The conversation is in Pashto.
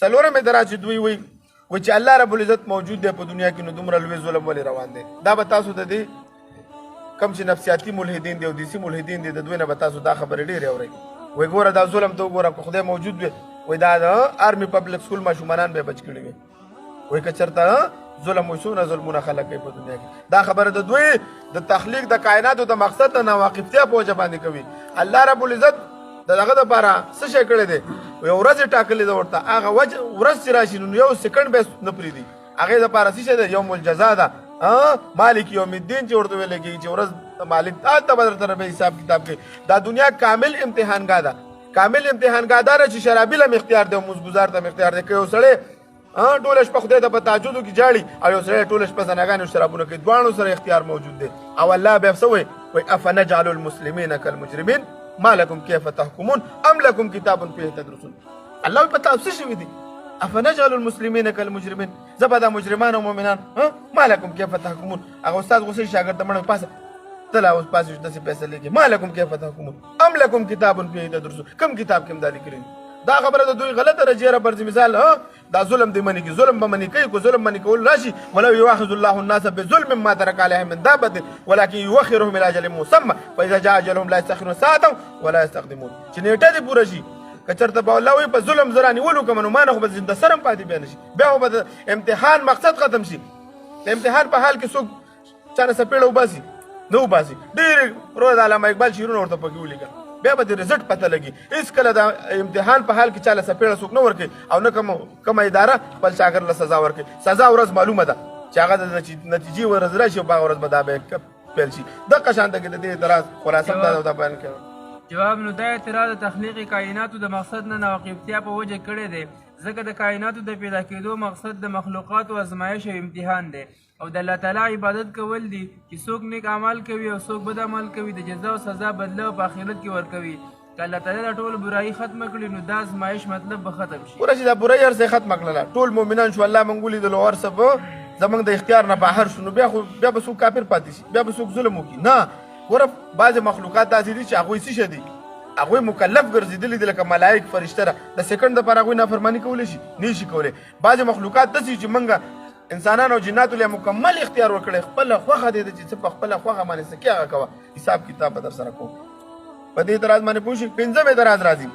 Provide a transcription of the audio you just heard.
څلورم اعتراض چې دوی وایي چې الله رب العزت موجود دی په دنیا کې نو دومره لوی ظلم ولې روان دی. دا به تاسو ته دی کم چې نفسیاتي ملحدین دي او دیسي ملحدین دي د دوی نه به تاسو دا خبرې ډېرې اورئ. وایي ګوره دا ظلم ته وګوره که خدای موجود وي وایي دا د آرمي پبلک سکول ماشومانان به بچ کړي وي. وایي که چېرته ظلم وي څومره ظلمونه خلک کوي په دنیا کې. دا خبره د دوی د تخلیق د کائناتو د مقصد د ناواقفتیا په وجه باندې کوي. الله رب العزت د دغه دپاره څه شی کړی دی یو ورځ یې ټاکلې ده ورته هغه ورځ چې راشي نو یو سکنډ به نه پرېږدي هغې دپاره څه شی ده یوم الجزا ده مالک یوم الدین چې ورته ویلی کېږي چې ورځ مالک هلته به درته به حساب کتاب کوي. دا دنیا کامل امتحانګاه ده. کامل امتحانګاه دا ده چې شرابي له اختیار دی او مزګزار ته اختیار دی. که یو سړی ټوله شپه خدای ته په تهجدو کې جاړي او یو سړی ټوله شپه زناګانې او شرابونه کوي دواړو سره اختیار موجود دی. او الله بیا څه وایي افنجعل المسلمین کالمجرمین ما لکم کیف تحکمون ام لکم کتاب فیه تدرسون. الله په تاسو څه شوي دي افنجعل المسلمین کالمجرمین زه به دا مجرمان او مؤمنان ما لکم کیف تحکمون. هغه استاد غوسه شاګرد ته مړ پاسه ته لا اوس پاسې داسې فیصلې کوي ما لکم کیف تحکمون ام لکم کتاب فیه تدرسون. کوم کتاب کې هم دا لیکلي دا خبره د دوی غلطه رجیره برځي مثال دا ظلم دی منی کی ظلم به منی کوي کو ظلم منی کول راشي ولو یواخذ الله الناس بظلم ما ترك عليهم من دابه ولكن يؤخرهم الى اجل مسمى فاذا جاء اجلهم لا يستخرون ساعه ولا يستقدمون. چې نیټه دې پوره شي که چېرته به الله وایي په ظلم زه رانیولو کوم نو ما نه خو به زنده سرم پاتې بیا نه شي بیا خو به د امتحان مقصد ختم شي. د امتحان په حال کې څوک چا نه څپېړه وباسي نه وباسي. ډېرې روز علامه اقبال شعرونه ورته پکې ولیکل بیا به د رزلټ پته لګي. هېڅکله د امتحان په حال کې چا له څپېړه څوک نه ورکوي او نه کومه اداره خپل شاګرد له سزا ورکوي. سزا ورځ معلومه ده چې هغه د نتیجې ورځ راشي او په هغه ورځ به دا به پیل شي. دقه شانته کې د دې اعتراض خلاصه دا دا بیان کوي. جواب نو دا اعتراض د تخلیق کائناتو د مقصد نه ناواقفتیا په وجه کړی دی ځکه د کائناتو د پیدا کېدو مقصد د مخلوقاتو ازمایش او امتحان دی او د الله تعالی عبادت کول دي چې څوک نیک اعمال کوي او څوک بد اعمال کوي د جزا او سزا بدله په آخرت کې ورکوي. که الله تعالی دا ټول برایي ختمه کړي نو دا ازمایش مطلب به ختم شي. پوره چې دا برایي هر څه ختمه کړله ټول مؤمنان شو الله موږ ولیدلو هر څه به زموږ د اختیار نه بهر شو نو بیا به څوک کافر پاتې شي بیا به څوک ظلم وکړي. نه ګوره بعضې مخلوقات داسې دي چې هغوی څه شه دي هغوی مکلف ګرځېدلي دي لکه ملایک فرشته ده د سکنډ دپاره هغوی نافرماني کولی شي نه شي کولی. بعضې مخلوقات داسې چې موږ انسانانو او جناتو له مکمل اختیار ورکړی خپله خوښه دی چې څه په خپله خوښه باندې څه کې هغه کوه حساب کتاب به در سره کوو. په دې اعتراض باندې پوه شئ. پنځم اعتراض راځي